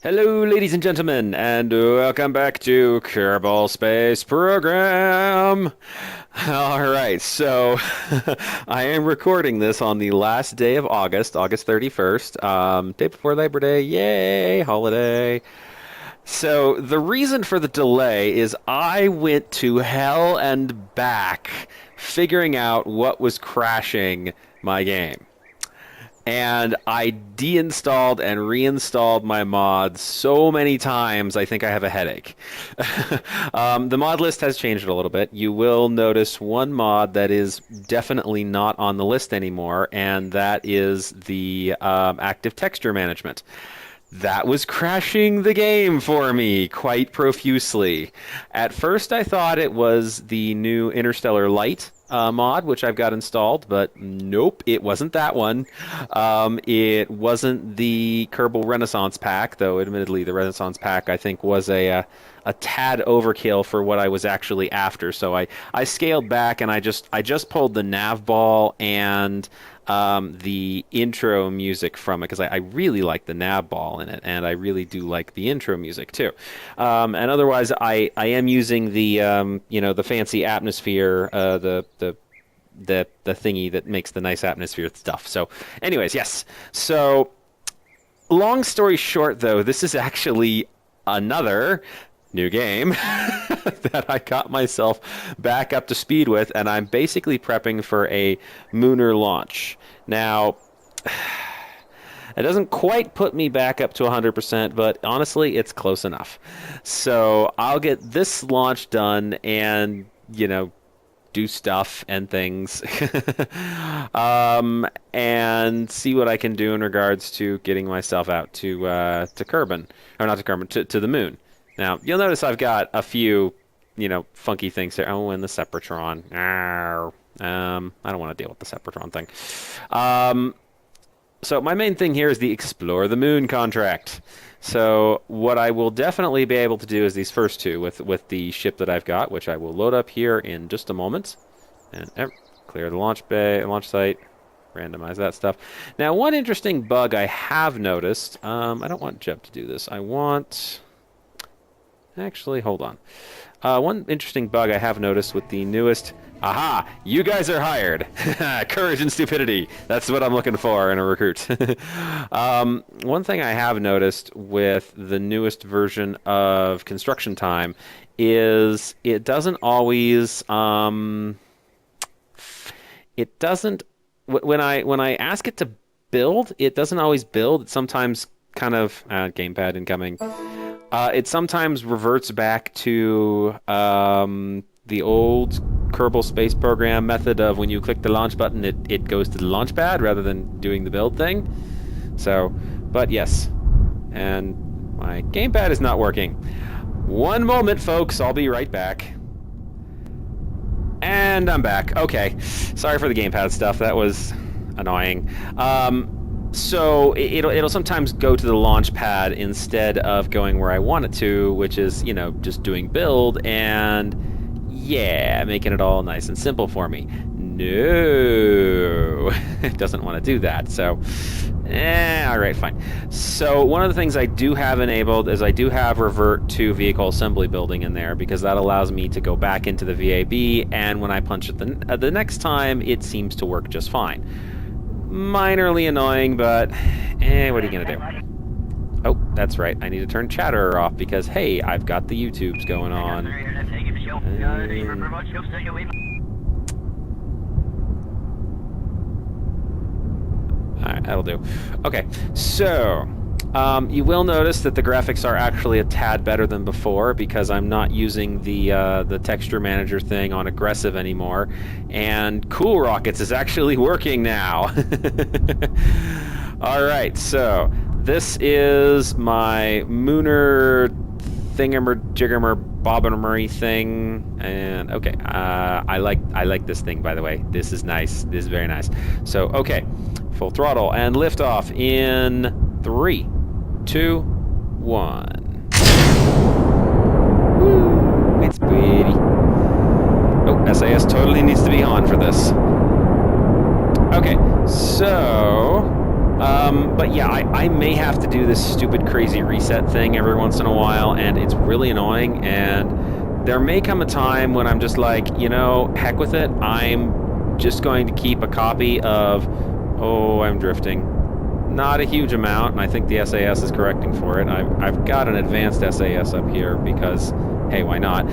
Hello, ladies and gentlemen, and welcome back to Kerbal Space Program. All right, so I am recording this on the last day of August, August 31st, day before Labor Day. Yay, holiday. So the reason for the delay is I went to hell and back figuring out what was crashing my game. And I deinstalled and reinstalled my mods so many times, I think I have a headache. The mod list has changed a little bit. You will notice one mod that is definitely not on the list anymore, and that is the active texture management. That was crashing the game for me quite profusely. At first, I thought it was the new Interstellar Light mod, which I've got installed, but nope, it wasn't that one. It wasn't the Kerbal Renaissance pack, though admittedly the Renaissance pack I think was a tad overkill for what I was actually after. So I scaled back and I just pulled the nav ball and the intro music from it because I really like the nav ball in it, and I really do like the intro music too. And otherwise, I am using the the fancy atmosphere, the thingy that makes the nice atmosphere stuff. So, anyways, yes. So, long story short, though, this is actually another new game that I got myself back up to speed with, and I'm basically prepping for a Mooner launch. Now, it doesn't quite put me back up to 100%, but honestly, it's close enough. So I'll get this launch done and, do stuff and things and see what I can do in regards to getting myself out to Kerbin, or not to Kerbin, to the moon. Now, you'll notice I've got a few, funky things here. Oh, and the Sepratron. I don't want to deal with the Sepratron thing. So my main thing here is the Explore the Moon contract. So what I will definitely be able to do is these first two with the ship that I've got, which I will load up here in just a moment. And clear the launch bay, launch site. Randomize that stuff. Now, one interesting bug I have noticed. I don't want Jeb to do this. I want... Actually, hold on. One interesting bug I have noticed with the newest... Aha! You guys are hired! Courage and stupidity. That's what I'm looking for in a recruit. One thing I have noticed with the newest version of Construction Time is it doesn't always... it doesn't... When I ask it to build, it doesn't always build. It sometimes kind of... gamepad incoming... it sometimes reverts back to the old Kerbal Space Program method of when you click the launch button, it goes to the launch pad rather than doing the build thing. So, but yes. And my gamepad is not working. One moment, folks. I'll be right back. And I'm back. Okay. Sorry for the gamepad stuff. That was annoying. So it'll sometimes go to the launch pad instead of going where I want it to, which is, just doing build and, yeah, making it all nice and simple for me. No, it doesn't want to do that. So, all right, fine. So one of the things I do have enabled is I do have revert to vehicle assembly building in there because that allows me to go back into the VAB, and when I punch it the next time, it seems to work just fine. Minorly annoying, but what are you gonna do? Oh, that's right. I need to turn chatter off because, hey, I've got the YouTubes going on. Alright, that'll do. Okay, so you will notice that the graphics are actually a tad better than before because I'm not using the texture manager thing on aggressive anymore, and Cool Rockets is actually working now. All right, so this is my Mooner thingamer jiggamer bobbermery thing, and okay, I like this thing, by the way. This is nice. This is very nice. So okay, full throttle and liftoff in 3, 2, 1. Woo, it's pretty. Oh, SAS totally needs to be on for this. Okay, so But yeah, I may have to do this stupid crazy reset thing every once in a while, and it's really annoying, and there may come a time when I'm just like, heck with it. I'm just going to keep a copy of... Oh, I'm drifting. Not a huge amount, and I think the SAS is correcting for it. I've got an advanced SAS up here because, hey, why not?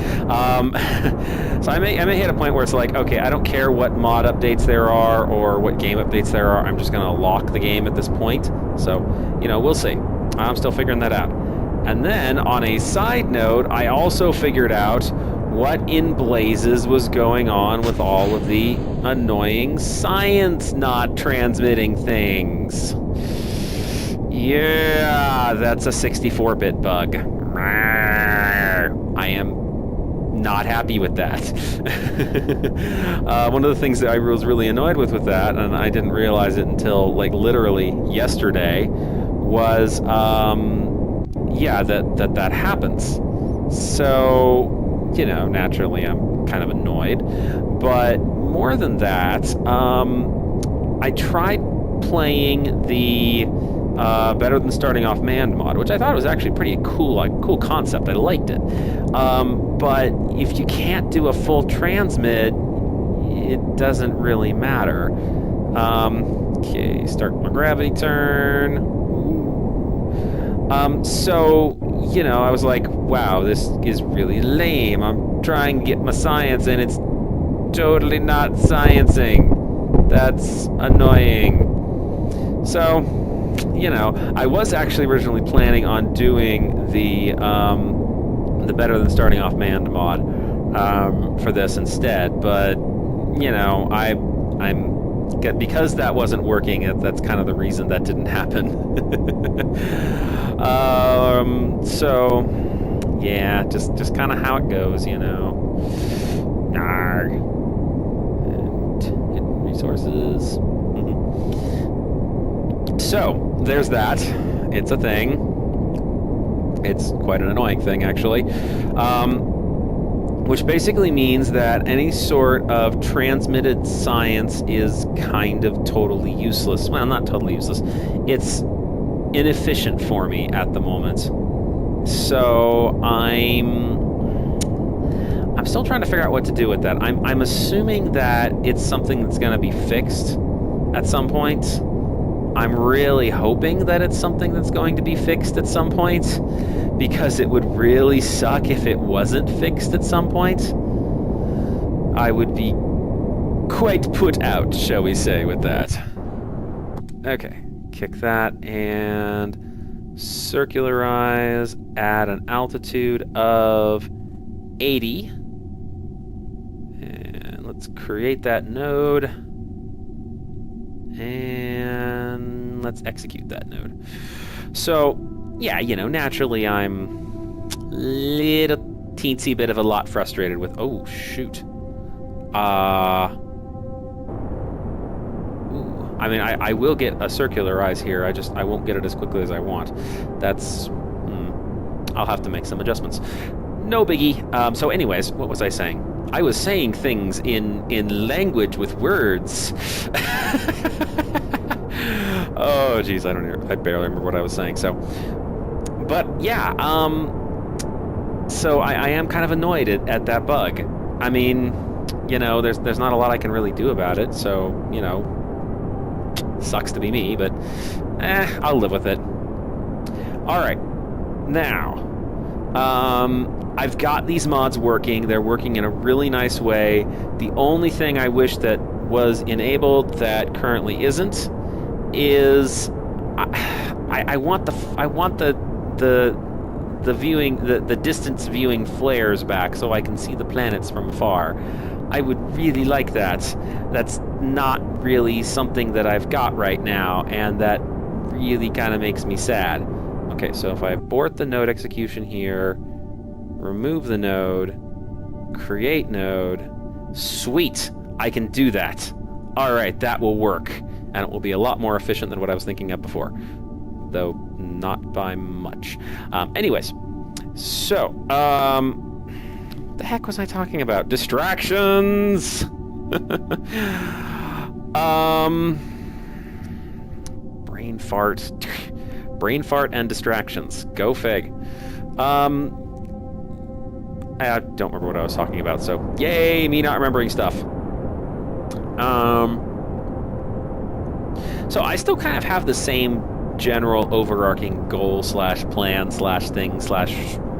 So I may hit a point where it's like, okay, I don't care what mod updates there are or what game updates there are. I'm just going to lock the game at this point. So, we'll see. I'm still figuring that out. And then, on a side note, I also figured out what in blazes was going on with all of the annoying science not transmitting things. Yeah, that's a 64-bit bug. I am not happy with that. One of the things that I was really annoyed with that, and I didn't realize it until literally yesterday, was that happens. So, naturally I'm kind of annoyed. But more than that, I tried playing the Better Than Starting Off manned mod, which I thought was actually pretty cool concept. I liked it. But if you can't do a full transmit, it doesn't really matter. Okay, start my gravity turn. So, I was like, wow, this is really lame. I'm trying to get my science and it's totally not sciencing. That's annoying. So, I was actually originally planning on doing the Better Than Starting Off manned mod for this instead, but because that wasn't working. That's kind of the reason that didn't happen. So yeah, just kind of how it goes, Arrgh. And hidden resources. So, there's that. It's a thing. It's quite an annoying thing, actually. Which basically means that any sort of transmitted science is kind of totally useless. Well, not totally useless. It's inefficient for me at the moment. So, I'm still trying to figure out what to do with that. I'm assuming that it's something that's going to be fixed at some point. I'm really hoping that it's something that's going to be fixed at some point, because it would really suck if it wasn't fixed at some point. I would be quite put out, shall we say, with that. Okay, kick that and circularize at an altitude of 80. And let's create that node. And let's execute that node. So, yeah, naturally I'm a little teensy bit of a lot frustrated with... Oh, shoot. I mean, I will get a circularize here. I won't get it as quickly as I want. That's... I'll have to make some adjustments. No biggie. So anyways, what was I saying? I was saying things in language with words. Oh, geez, I barely remember what I was saying. So, but yeah, so I am kind of annoyed at that bug. I mean, there's not a lot I can really do about it. So, sucks to be me, but I'll live with it. All right, now, I've got these mods working. They're working in a really nice way. The only thing I wish that was enabled that currently isn't is I want the viewing the distance viewing flares back so I can see the planets from afar. I would really like that. That's not really something that I've got right now, and that really kind of makes me sad. Okay, so if I abort the node execution here, remove the node, create node, sweet, I can do that. All right, that will work, and it will be a lot more efficient than what I was thinking of before, though not by much. Anyways, so, what the heck was I talking about? Distractions! Brain Brain fart. Brain fart and distractions. Go fig. I don't remember what I was talking about, so yay, me not remembering stuff. So I still kind of have the same general overarching goal slash plan slash thing slash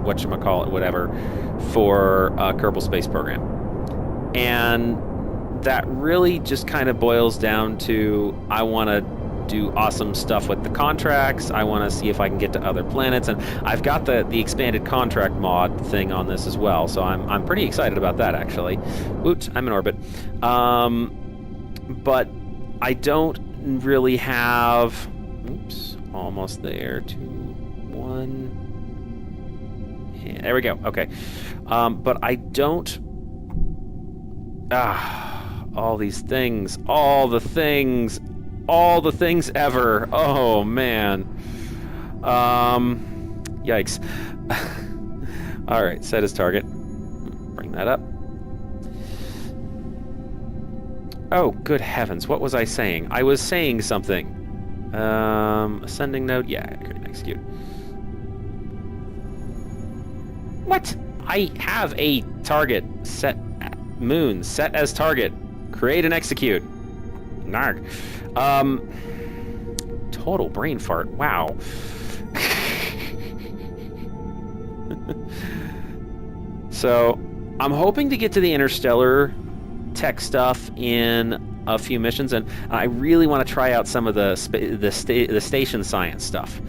whatchamacallit, whatever, for Kerbal Space Program. And that really just kind of boils down to I want to do awesome stuff with the contracts. I want to see if I can get to other planets, and I've got the expanded contract mod thing on this as well, so I'm pretty excited about that, actually. Woot, I'm in orbit. But I don't really have... Oops, almost there. 2, 1... Yeah, there we go, okay. But I don't... all these things. All the things ever. Oh, man. Yikes. Alright, set as target. Bring that up. Oh, good heavens. What was I saying? I was saying something. Ascending node. Yeah, create and execute. What? I have a target set. Moon set as target. Create and execute. Narg. Total brain fart. Wow. So, I'm hoping to get to the interstellar tech stuff in a few missions, and I really want to try out some of the station science stuff.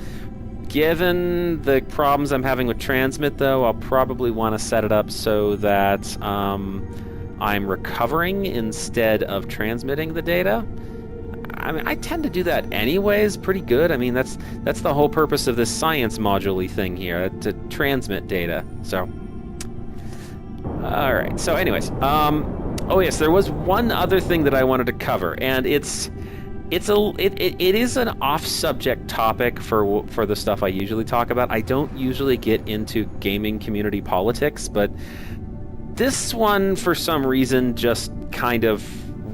Given the problems I'm having with transmit, though, I'll probably want to set it up so that I'm recovering instead of transmitting the data. I mean, I tend to do that anyways pretty good. I mean, that's the whole purpose of this science module-y thing here, to transmit data. So, all right. So, anyways, oh yes, there was one other thing that I wanted to cover, and it is an off-subject topic for the stuff I usually talk about. I don't usually get into gaming community politics, but this one, for some reason, just kind of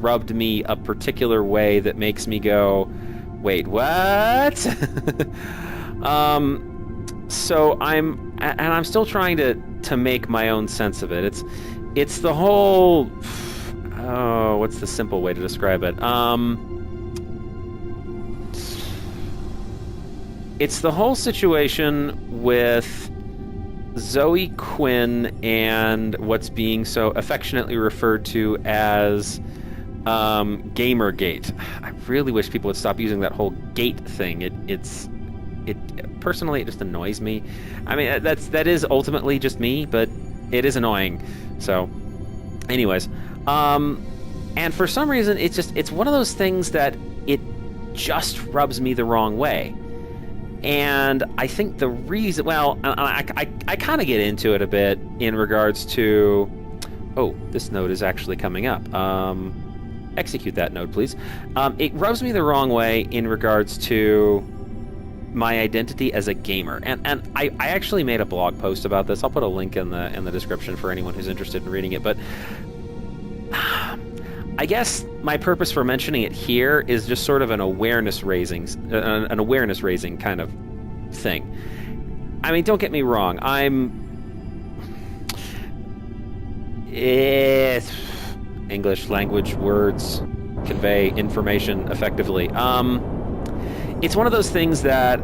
rubbed me a particular way that makes me go, wait, what? So I'm still trying to make my own sense of it. It's the whole, what's the simple way to describe it? It's the whole situation with Zoe Quinn and what's being so affectionately referred to as Gamergate. I really wish people would stop using that whole gate thing. It personally, it just annoys me. I mean, that is ultimately just me, but it is annoying. So, anyways, and for some reason, it's one of those things that it just rubs me the wrong way. And I think the reason, well, I kind of get into it a bit in regards to, oh, this node is actually coming up. Execute that node, please. It rubs me the wrong way in regards to my identity as a gamer, and I actually made a blog post about this. I'll put a link in the description for anyone who's interested in reading it. But I guess my purpose for mentioning it here is just sort of an awareness raising kind of thing. I mean, don't get me wrong. English language words convey information effectively. It's one of those things that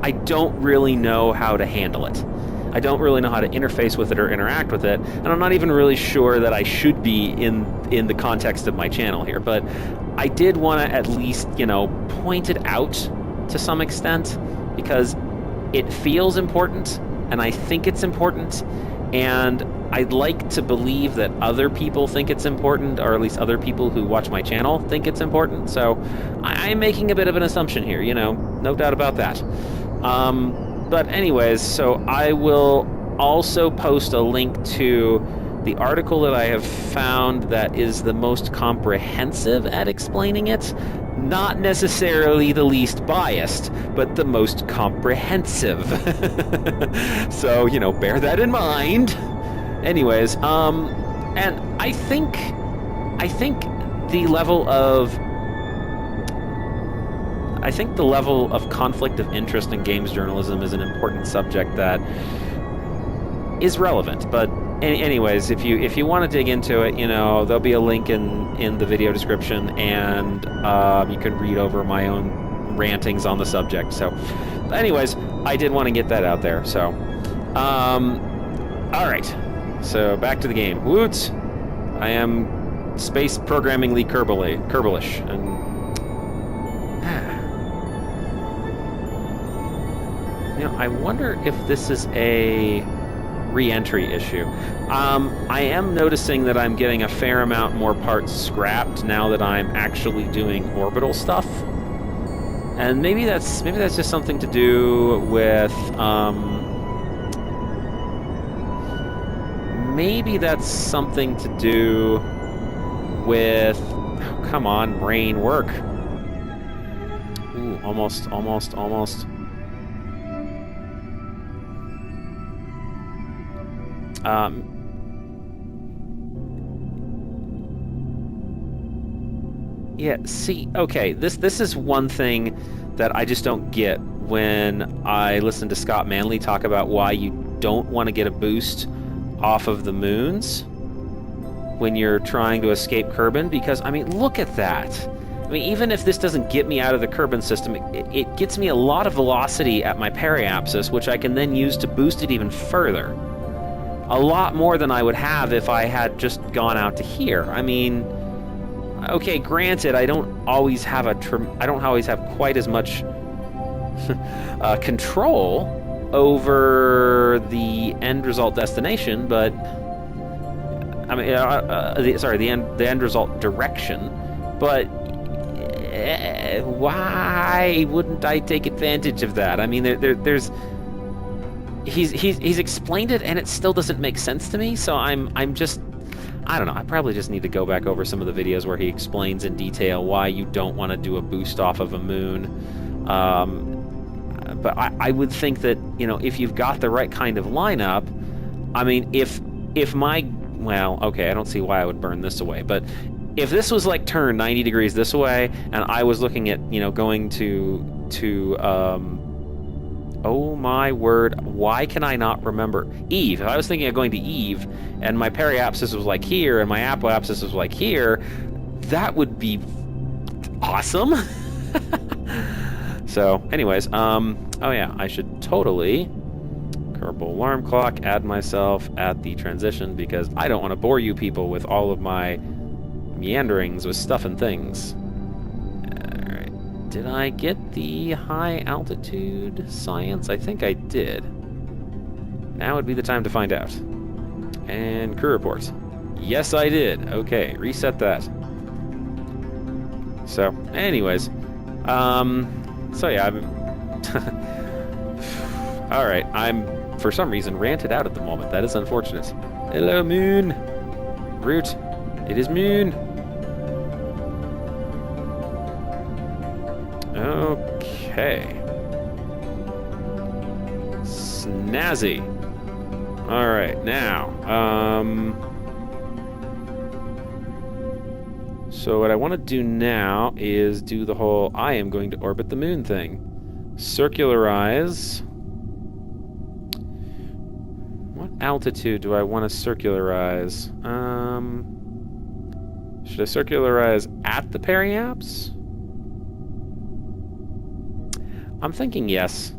I don't really know how to handle it. I don't really know how to interface with it or interact with it, and I'm not even really sure that I should be in the context of my channel here, but I did want to at least, point it out to some extent, because it feels important, and I think it's important, and I'd like to believe that other people think it's important, or at least other people who watch my channel think it's important, so I'm making a bit of an assumption here, no doubt about that. But anyways, so I will also post a link to the article that I have found that is the most comprehensive at explaining it. Not necessarily the least biased, but the most comprehensive. So, bear that in mind. Anyways, and I think the level of... I think the level of conflict of interest in games journalism is an important subject that is relevant. But anyways, if you want to dig into it, there'll be a link in the video description, and you can read over my own rantings on the subject. So, anyways, I did want to get that out there. So, all right. So back to the game. Woots! I am space programmingly Kerbalish, and I wonder if this is a re-entry issue. I am noticing that I'm getting a fair amount more parts scrapped now that I'm actually doing orbital stuff, and maybe that's just something to do with. Maybe that's something to do with... Oh, come on, brain, work. Ooh, almost. Yeah, see, okay, this is one thing that I just don't get when I listen to Scott Manley talk about why you don't want to get a boost off of the moons when you're trying to escape Kerbin, because, I mean, look at that. I mean, even if this doesn't get me out of the Kerbin system, it gets me a lot of velocity at my periapsis, which I can then use to boost it even further. A lot more than I would have if I had just gone out to here. I mean, okay, granted, I don't always have quite as much control over the end result destination, but I mean, the end result direction. But why wouldn't I take advantage of that? I mean, there's he's explained it, and it still doesn't make sense to me. So I'm just, I don't know. I probably just need to go back over some of the videos where he explains in detail why you don't want to do a boost off of a moon. But I would think that, if you've got the right kind of lineup, I mean, well, okay, I don't see why I would burn this away, but if this was like turned 90 degrees this way, and I was looking at, going to oh my word, why can I not remember? Eve. If I was thinking of going to Eve, and my periapsis was like here, and my apoapsis was like here, that would be awesome. So, anyways, oh yeah, I should totally Kerbal alarm clock, add myself at the transition, because I don't want to bore you people with all of my meanderings with stuff and things. Alright, did I get the high altitude science? I think I did. Now would be the time to find out. And crew report. Yes, I did. Okay, reset that. So, anyways, so yeah, alright, I'm, for some reason, ranted out at the moment. That is unfortunate. Hello, Moon! Root, it is Moon! Okay. Snazzy. Alright, now, so what I want to do now is do the whole I am going to orbit the moon thing. Circularize. What altitude do I want to circularize? Should I circularize at the periaps? I'm thinking yes.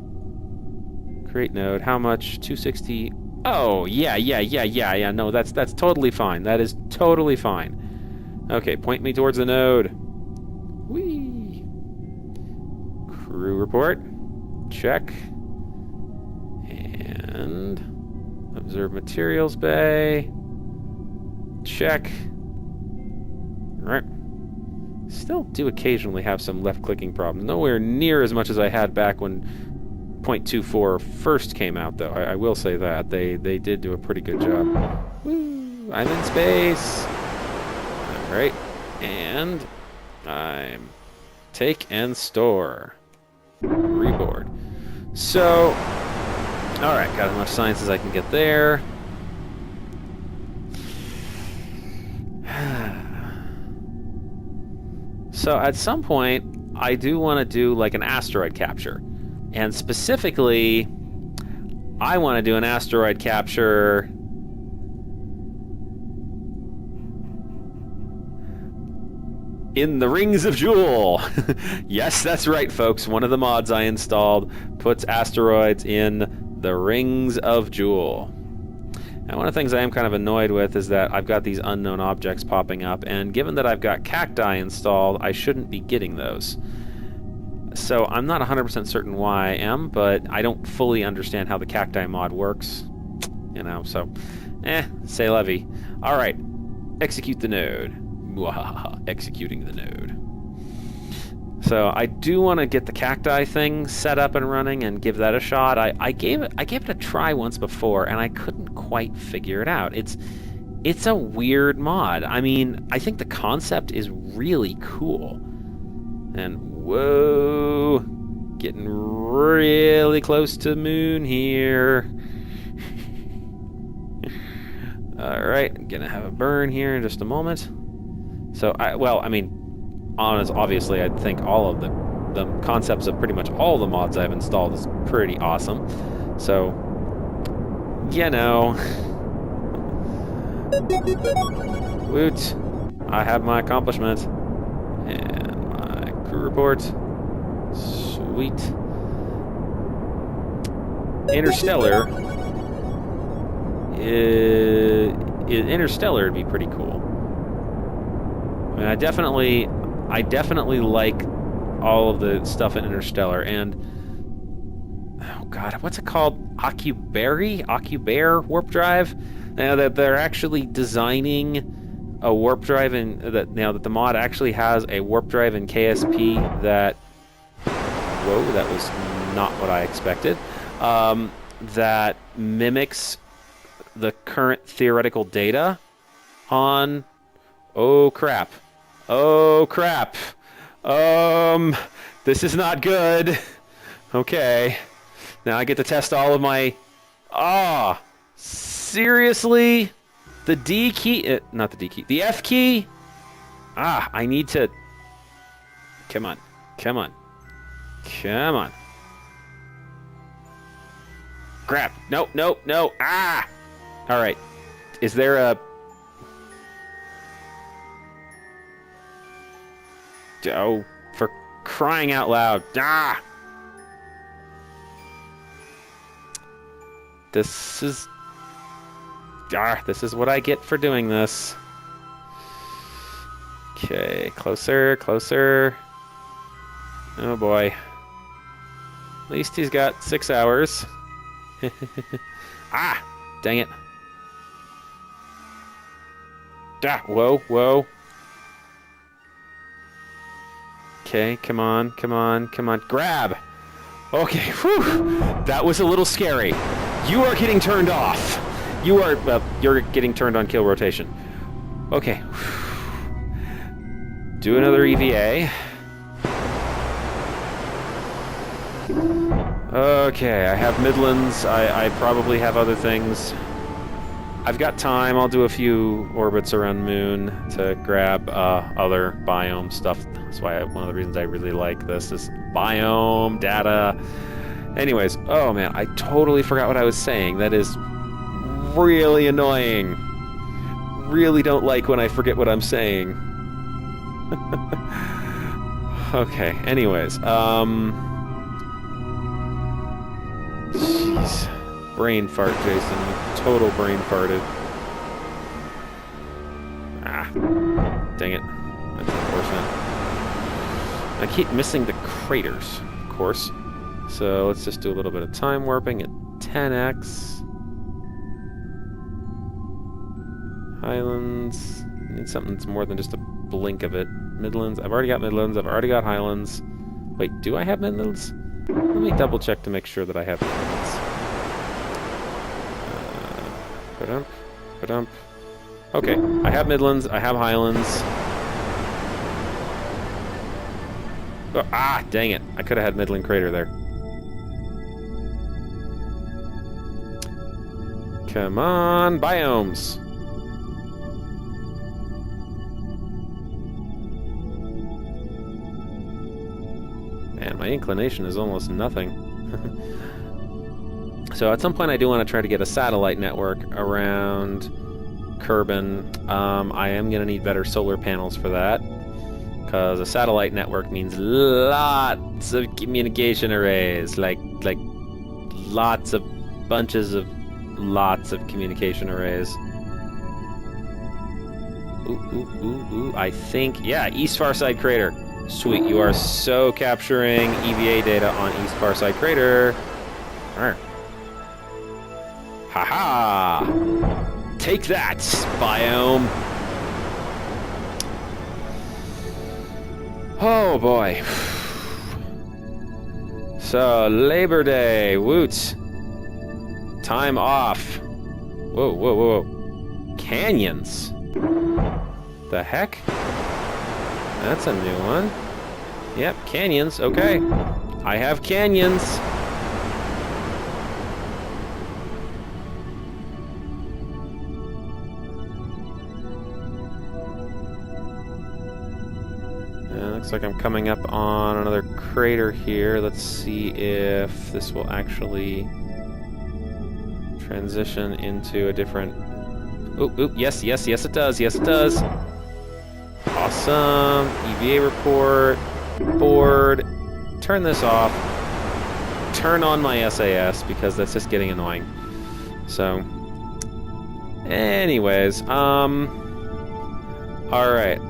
Create node. How much? 260. Oh, yeah. No, that's totally fine. That is totally fine. Okay, point me towards the node. Whee! Crew report. Check. And observe materials bay. Check. Alright. Still do occasionally have some left-clicking problems. Nowhere near as much as I had back when 0.24 first came out, though. I will say that. They did do a pretty good job. Woo! I'm in space! Alright, and I'm take and store. Reboard. So, alright, got as much science as I can get there. So at some point, I do want to do like an asteroid capture. And specifically, I want to do an asteroid capture in the Rings of Jewel. Yes, that's right, folks. One of the mods I installed puts asteroids in the Rings of Jewel. And one of the things I am kind of annoyed with is that I've got these unknown objects popping up, and given that I've got cacti installed, I shouldn't be getting those. So I'm not 100% certain why I am, but I don't fully understand how the cacti mod works. You know, so, c'est la vie. Alright, execute the node. Executing the node. So I do want to get the cacti thing set up and running and give that a shot. I gave it a try once before, and I couldn't quite figure it out. It's a weird mod. I mean, I think the concept is really cool. And whoa, getting really close to the moon here. Alright, gonna have a burn here in just a moment. So, obviously, I think all of the concepts of pretty much all the mods I've installed is pretty awesome. So, you know. Woot. I have my accomplishment. And my crew report. Sweet. Interstellar. Interstellar would be pretty cool. I mean, I definitely like all of the stuff in Interstellar, and oh god, what's it called? Acubare warp drive. Now that they're actually designing a warp drive that the mod actually has a warp drive in KSP that, whoa, that was not what I expected. That mimics the current theoretical data on. Oh crap. Oh crap. This is not good. Okay. Now I get to test all of my... seriously? The D key... not the D key. The F key? I need to... Come on. Come on. Come on. Crap. No, no, no. Alright. Is there a... Oh, for crying out loud. This is what I get for doing this. Okay, closer, closer. Oh boy. At least he's got 6 hours. Dang it. Whoa, whoa. Okay, come on, come on, come on. Grab! Okay, whew. That was a little scary. You are getting turned off. You're getting turned on kill rotation. Okay. Do another EVA. Okay, I have Midlands. I probably have other things. I've got time. I'll do a few orbits around Moon to grab other biome stuff. That's why one of the reasons I really like this is biome data. Anyways, oh man, I totally forgot what I was saying. That is really annoying. Really don't like when I forget what I'm saying. Okay, anyways, jeez. Brain fart, Jason. Total brain farted. Dang it. That's unfortunate. I keep missing the craters, of course. So let's just do a little bit of time warping at 10x. Highlands. I need something that's more than just a blink of it. Midlands. I've already got Midlands. I've already got Highlands. Wait, do I have Midlands? Let me double check to make sure that I have Midlands. Okay, I have Midlands, I have Highlands. Oh, dang it. I could have had Midland Crater there. Come on, biomes. Man, my inclination is almost nothing. So at some point I do want to try to get a satellite network around Kerbin. I am going to need better solar panels for that, because a satellite network means lots of communication arrays, like lots of bunches of lots of communication arrays. Ooh, I think, yeah, East Farside Crater. Sweet, you are so capturing EVA data on East Farside Crater. Arr. Haha! Take that, biome! Oh boy. So, Labor Day, woots. Time off. Whoa. Canyons. The heck? That's a new one. Yep, canyons, okay. I have canyons. Looks like I'm coming up on another crater here. Let's see if this will actually transition into a different... Yes, it does. Yes, it does. Awesome. EVA report. Board. Turn this off. Turn on my SAS, because that's just getting annoying. So, anyways, alright.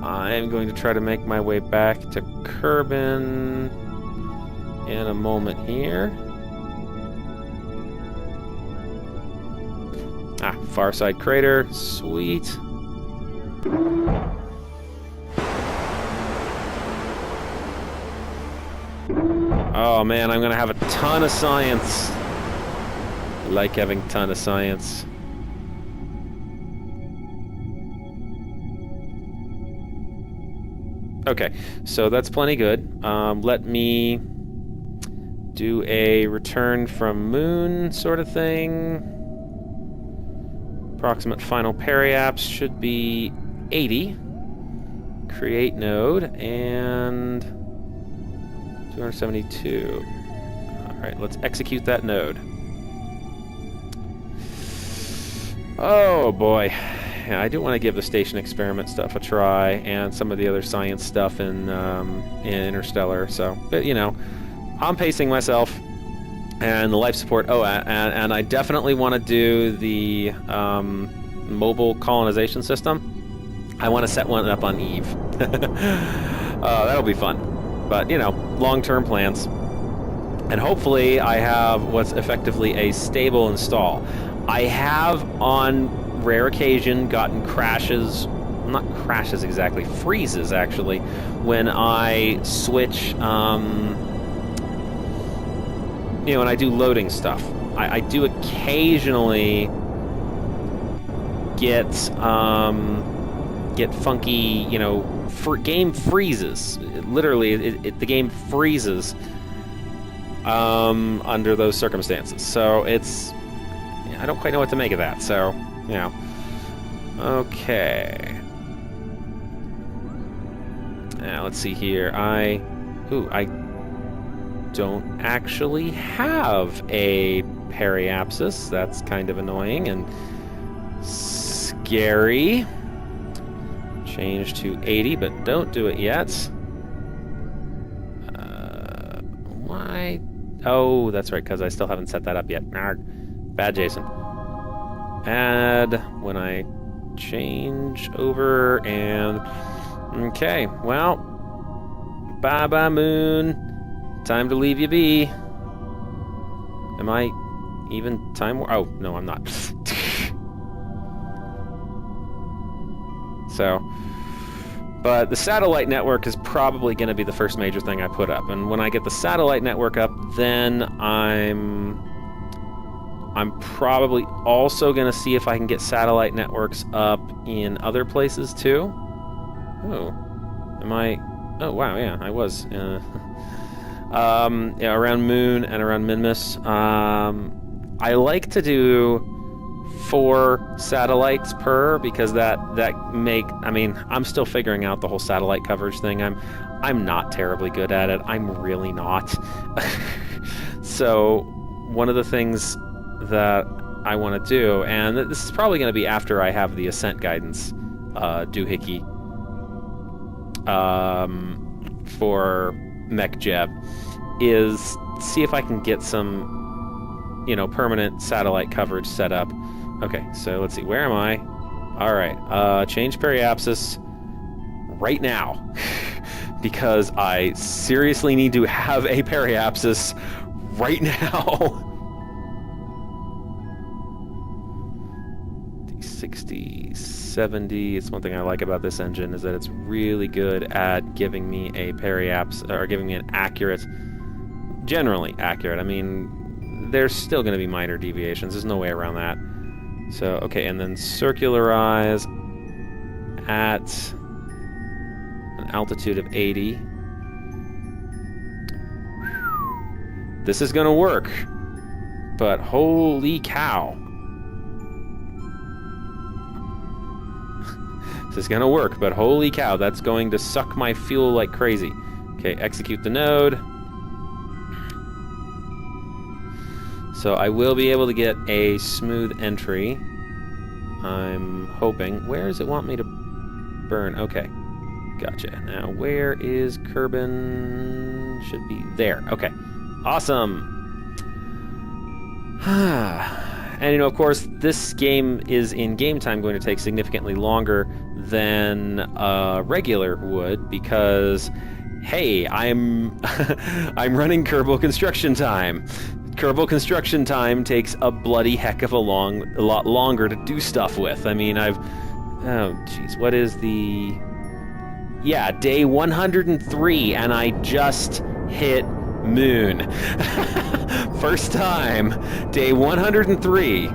I'm going to try to make my way back to Kerbin in a moment here. Farside Crater. Sweet. Oh man, I'm gonna have a ton of science. I like having a ton of science. Okay, so that's plenty good. Let me do a return from moon sort of thing. Approximate final periaps should be 80. Create node, and 272. Alright, let's execute that node. Oh boy. Yeah, I do want to give the station experiment stuff a try, and some of the other science stuff in Interstellar. So, but you know, I'm pacing myself, and the life support. Oh, and I definitely want to do the mobile colonization system. I want to set one up on Eve. That'll be fun. But you know, long-term plans, and hopefully I have what's effectively a stable install. I have on rare occasion gotten crashes, not crashes exactly, freezes actually, when I switch, you know, when I do loading stuff. I do occasionally get funky, you know, game freezes. Literally, the game freezes under those circumstances. So it's, I don't quite know what to make of that. So, you know, okay. Now let's see here. I don't actually have a periapsis. That's kind of annoying and scary. Change to 80, but don't do it yet. Why? Oh, that's right, because I still haven't set that up yet. Arrgh. Bad Jason. Add when I change over, and okay, well, bye-bye moon. Time to leave you be. Am I even time? Oh, no, I'm not. So, but the satellite network is probably going to be the first major thing I put up. And when I get the satellite network up, then I'm probably also going to see if I can get satellite networks up in other places too. Oh, am I? Oh, wow, yeah, I was. Yeah, around Moon and around Minmus. I like to do 4 satellites per, because I mean, I'm still figuring out the whole satellite coverage thing. I'm not terribly good at it. I'm really not. So one of the things that I want to do, and this is probably going to be after I have the ascent guidance doohickey for Mech Jeb, is see if I can get some, permanent satellite coverage set up. Okay, so let's see, where am I? Alright, change periapsis right now. Because I seriously need to have a periapsis right now. 60, 70. It's one thing I like about this engine is that it's really good at giving me a periapsis, or giving me an accurate, generally accurate. I mean, there's still going to be minor deviations. There's no way around that. So, okay, and then circularize at an altitude of 80. This is going to work, but holy cow. This is going to work, but holy cow, that's going to suck my fuel like crazy. Okay, execute the node. So I will be able to get a smooth entry. I'm hoping. Where does it want me to burn? Okay, gotcha. Now, where is Kerbin? Should be there. Okay, awesome. And, of course, this game is in game time going to take significantly longer than regular would, because, hey, I'm I'm running Kerbal Construction Time. Kerbal Construction Time takes a bloody heck of a lot longer to do stuff with. I mean, oh, jeez, what is the... Yeah, day 103, and I just hit Moon. First time, day 103.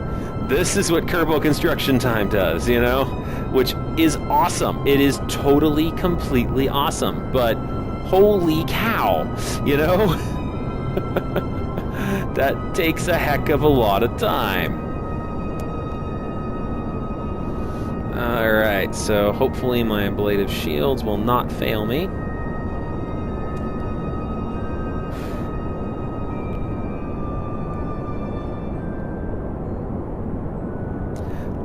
This is what Kerbal Construction Time does, which is awesome. It is totally, completely awesome, but holy cow, that takes a heck of a lot of time. Alright, so hopefully my ablative shields will not fail me.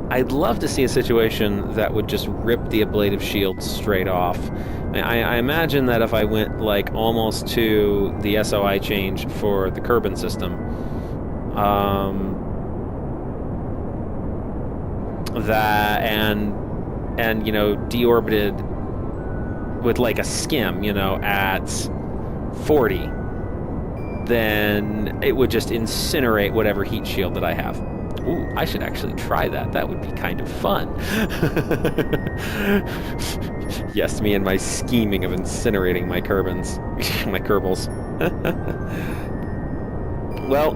I'd love to see a situation that would just rip the ablative shield straight off. I imagine that if I went like almost to the SOI change for the Kerbin system, that and deorbited with like a skim, at 40, then it would just incinerate whatever heat shield that I have. Ooh, I should actually try that. That would be kind of fun. Yes, me and my scheming of incinerating my Kerbins. My Kerbals. Well,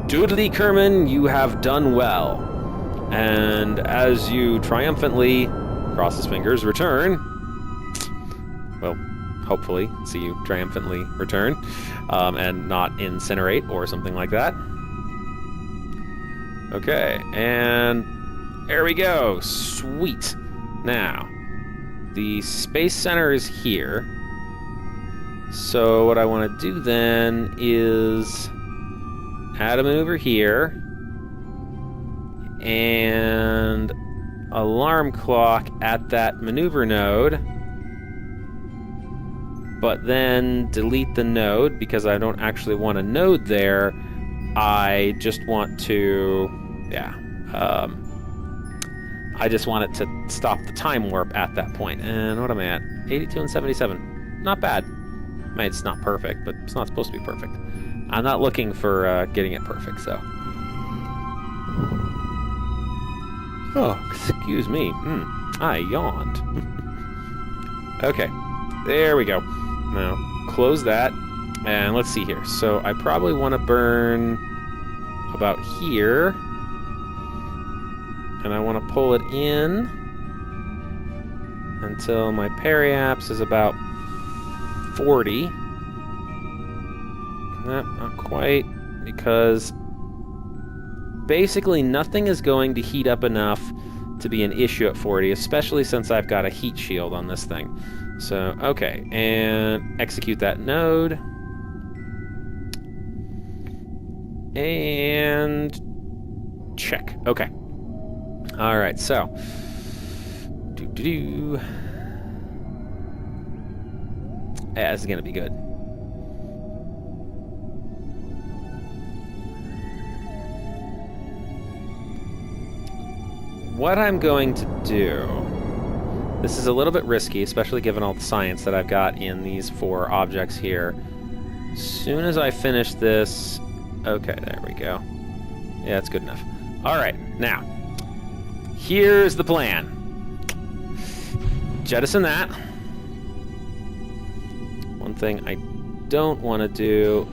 Doodly Kerman, you have done well. And as you triumphantly, cross his fingers, return... Well, hopefully, see you triumphantly return. And not incinerate or something like that. Okay, and there we go. Sweet. Now, the Space Center is here. So what I want to do then is add a maneuver here. And alarm clock at that maneuver node. But then delete the node because I don't actually want a node there. I just want to... I just want it to stop the time warp at that point. And what am I at? 82 and 77. Not bad. I mean, it's not perfect, but it's not supposed to be perfect. I'm not looking for getting it perfect, so... Oh, excuse me. I yawned. Okay, there we go. Now, close that. And let's see here. So I probably want to burn about here. And I want to pull it in until my periaps is about 40. Nope, not quite, because basically nothing is going to heat up enough to be an issue at 40, especially since I've got a heat shield on this thing. So, okay, and execute that node. And check. Okay. All right, so yeah, this is gonna be good. What I'm going to do, this is a little bit risky, especially given all the science that I've got in these 4 objects here. As soon as I finish this, okay, there we go. Yeah, that's good enough. All right, now, here's the plan. Jettison that. One thing I don't want to do,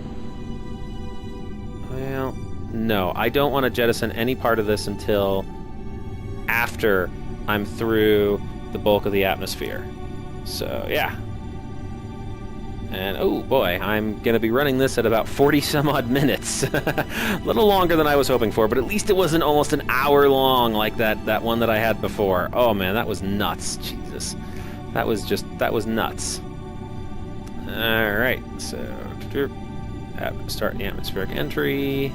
well, no, I don't want to jettison any part of this until after I'm through the bulk of the atmosphere. So, yeah. And, oh boy, I'm going to be running this at about 40 some odd minutes. A little longer than I was hoping for, but at least it wasn't almost an hour long like that one that I had before. Oh man, that was nuts. Jesus. That was nuts. Alright, so start the atmospheric entry.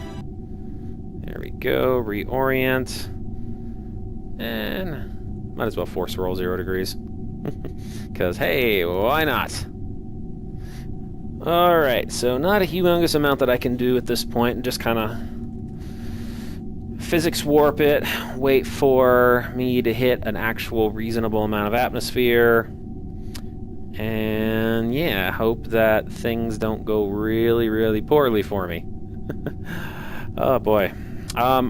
There we go, reorient. And might as well force roll 0 degrees. Because, hey, why not? Alright, so not a humongous amount that I can do at this point, and just kind of physics warp it, wait for me to hit an actual reasonable amount of atmosphere, and yeah, hope that things don't go really, really poorly for me. Oh boy. I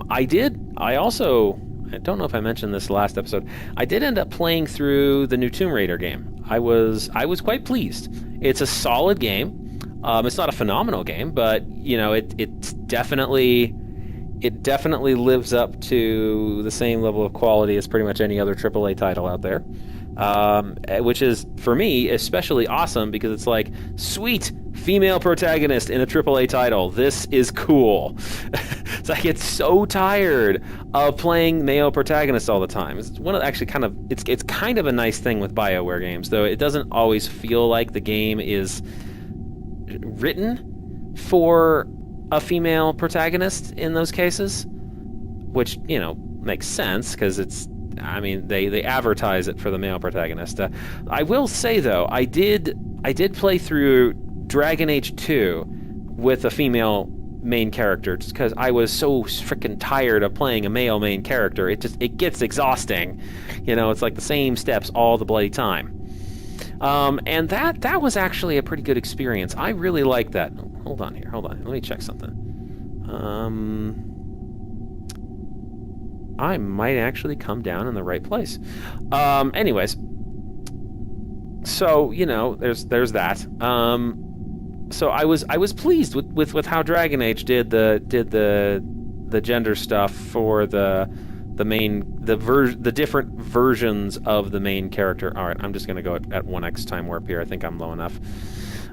don't know if I mentioned this last episode, I did end up playing through the new Tomb Raider game. I was quite pleased. It's a solid game. It's not a phenomenal game, but you know, it definitely lives up to the same level of quality as pretty much any other AAA title out there. Which is, for me, especially awesome because it's like, sweet, female protagonist in a AAA title. This is cool. It's like, I get so tired of playing male protagonists all the time. It's one of actually kind of, it's kind of a nice thing with BioWare games, though it doesn't always feel like the game is written for a female protagonist in those cases, which, you know, makes sense because it's, I mean, they advertise it for the male protagonist. I will say though, I did play through Dragon Age 2 with a female main character just because I was so freaking tired of playing a male main character. It gets exhausting. You know, it's like the same steps all the bloody time. And that was actually a pretty good experience. I really liked that. Hold on. Let me check something. I might actually come down in the right place. Anyways, so you know, there's that. So I was pleased with how Dragon Age did the gender stuff for the different versions of the main character. All right, I'm just gonna go at 1x time warp here. I think I'm low enough.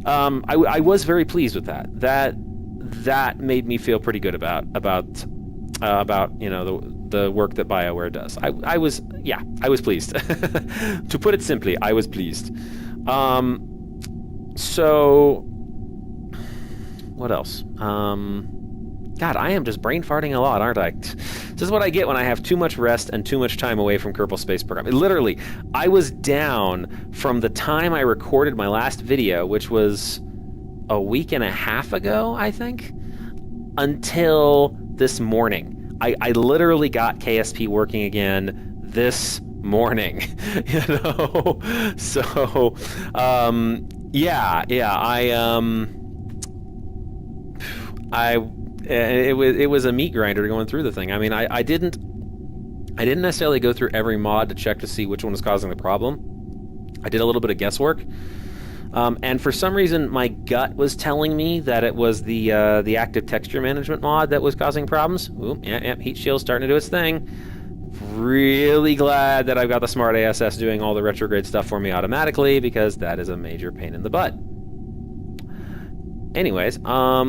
I was very pleased with that. That made me feel pretty good about you know the work that BioWare does. I was pleased. To put it simply, I was pleased. So what else? God, I am just brain farting a lot, aren't I? This is what I get when I have too much rest and too much time away from Kerbal Space Program. Literally, I was down from the time I recorded my last video, which was a week and a half ago, I think, until this morning. I literally got KSP working again this morning, you know? So, it was a meat grinder going through the thing. I mean, I didn't necessarily go through every mod to check to see which one was causing the problem. I did a little bit of guesswork. And for some reason, my gut was telling me that it was the active texture management mod that was causing problems. Ooh, yeah, heat shield's starting to do its thing. Really glad that I've got the smart ASS doing all the retrograde stuff for me automatically, because that is a major pain in the butt. Anyways, how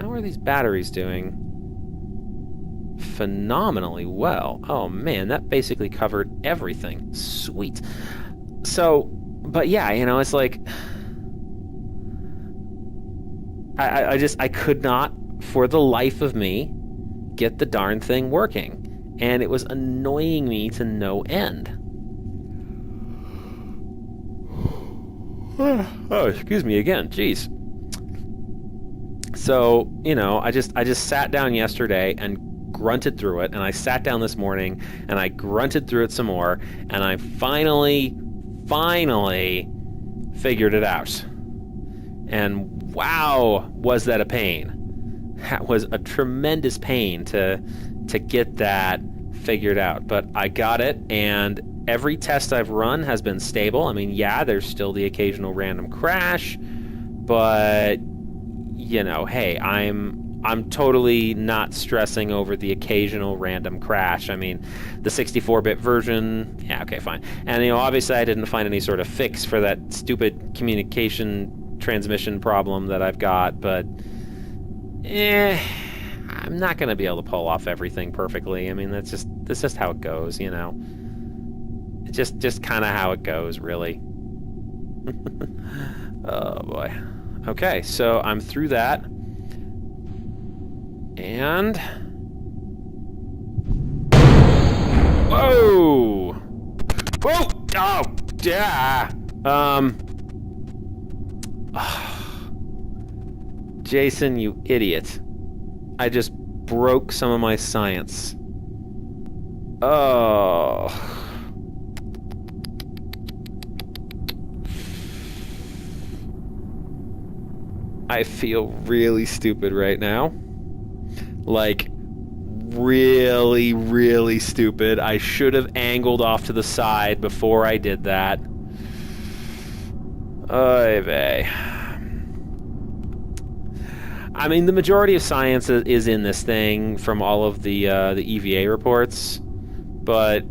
are these batteries doing? phenomenally well. Oh man, that basically covered everything. Sweet. So, but yeah, it's like I could not, for the life of me, get the darn thing working, and it was annoying me to no end. Oh, excuse me again. Jeez. So, I just sat down yesterday and grunted through it, and I sat down this morning and I grunted through it some more, and I finally figured it out. And wow, was that a pain. That was a tremendous pain to get that figured out. But I got it, and every test I've run has been stable. I mean, yeah, there's still the occasional random crash, but hey, I'm totally not stressing over the occasional random crash. I mean, the 64-bit version, yeah, okay, fine. And obviously I didn't find any sort of fix for that stupid communication transmission problem that I've got, but I'm not going to be able to pull off everything perfectly. I mean, that's just how it goes, It's just kind of how it goes, really. Oh boy. Okay, so I'm through that. And whoa! Whoa! Oh, yeah. Jason, you idiot. I just broke some of my science. Oh. I feel really stupid right now. Like, really, really stupid. I should have angled off to the side before I did that. Oy vey. I mean, the majority of science is in this thing from all of the EVA reports, but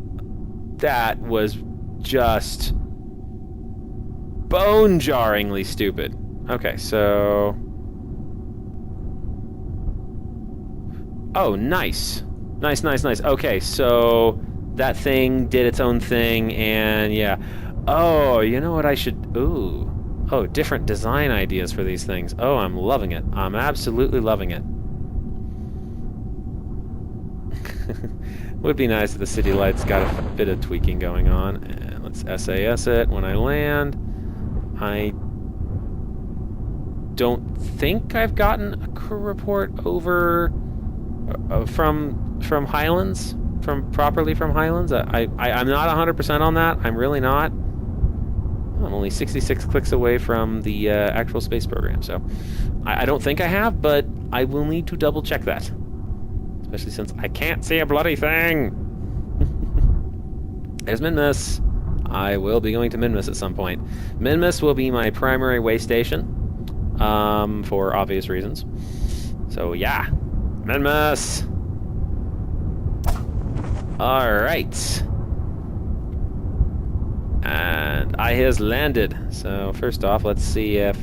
that was just bone-jarringly stupid. Okay, so... Oh, nice. Nice. Okay, so that thing did its own thing, and yeah. Oh, you know what I should... Ooh. Oh, different design ideas for these things. Oh, I'm loving it. I'm absolutely loving it. Would be nice if the city lights got a bit of tweaking going on. And let's SAS it when I land. I don't think I've gotten a crew report over from Highlands, properly from Highlands. I'm not 100% on that. I'm really not. I'm only 66 clicks away from the actual space program, so I don't think I have, but I will need to double check that, especially since I can't see a bloody thing. There's Minmus. I will be going to Minmus at some point. Minmus will be my primary way station, for obvious reasons. So yeah, Minmus. All right. And I has landed. So first off, let's see if...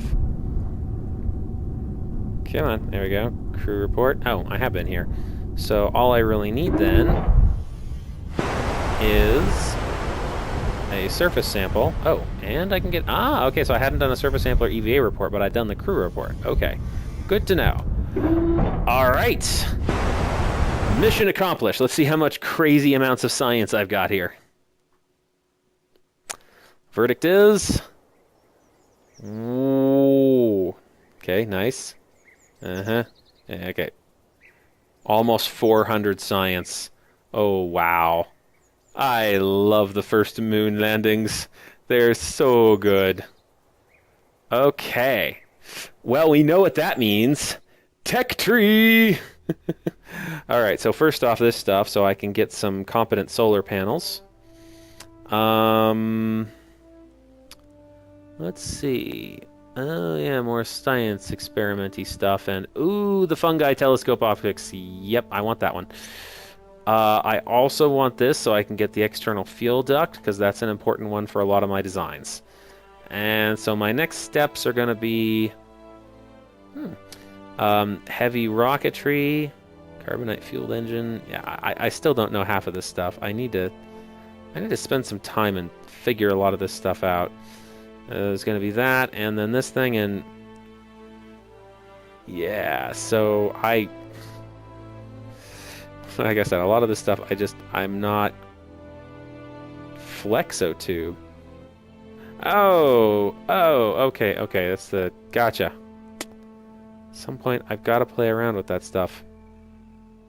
Come on, there we go. Crew report. Oh, I have been here. So all I really need then is a surface sample. Oh, and I can get... Ah, okay, so I hadn't done a surface sample or EVA report, but I'd done the crew report. Okay, good to know. All right. Mission accomplished. Let's see how much crazy amounts of science I've got here. Verdict is... Ooh. Okay, nice. Uh-huh. Yeah, okay. Almost 400 science. Oh, wow. I love the first moon landings. They're so good. Okay. Well, we know what that means. Tech tree! Alright, so first off this stuff, so I can get some competent solar panels. Let's see. Oh, yeah, more science experimenty stuff. And, ooh, the fungi telescope optics. Yep, I want that one. I also want this so I can get the external fuel duct, because that's an important one for a lot of my designs. And so my next steps are going to be... heavy rocketry, Carbonite fueled engine. Yeah, I still don't know half of this stuff. I need to spend some time and figure a lot of this stuff out. There's going to be that, and then this thing, and yeah. So like I said, a lot of this stuff I'm not flexotube. Okay, that's the gotcha. At some point, I've got to play around with that stuff.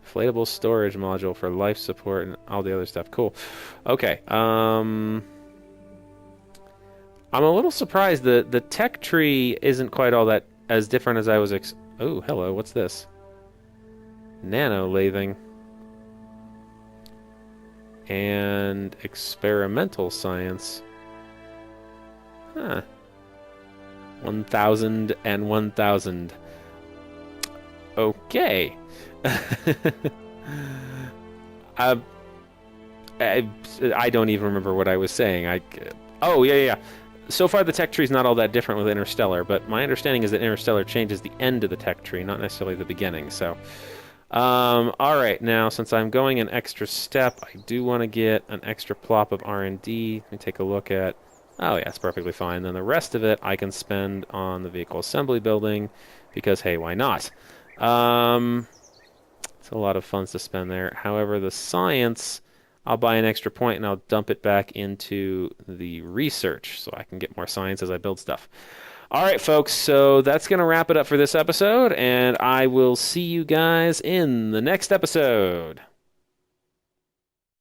Inflatable storage module for life support and all the other stuff. Cool. Okay. I'm a little surprised the tech tree isn't quite all that as different as I was Oh, hello. What's this? Nano lathing. And experimental science. Huh. 1,000 and 1,000. Okay. uh, I don't even remember what I was saying. Oh, yeah. So far, the tech tree is not all that different with Interstellar, but my understanding is that Interstellar changes the end of the tech tree, not necessarily the beginning. So, all right. Now, since I'm going an extra step, I do want to get an extra plop of R&D. Let me take a look at. Oh, yeah, it's perfectly fine. Then the rest of it I can spend on the vehicle assembly building because, hey, why not? It's a lot of funds to spend there. However, the science, I'll buy an extra point and I'll dump it back into the research so I can get more science as I build stuff. All right, folks, so that's going to wrap it up for this episode, and I will see you guys in the next episode.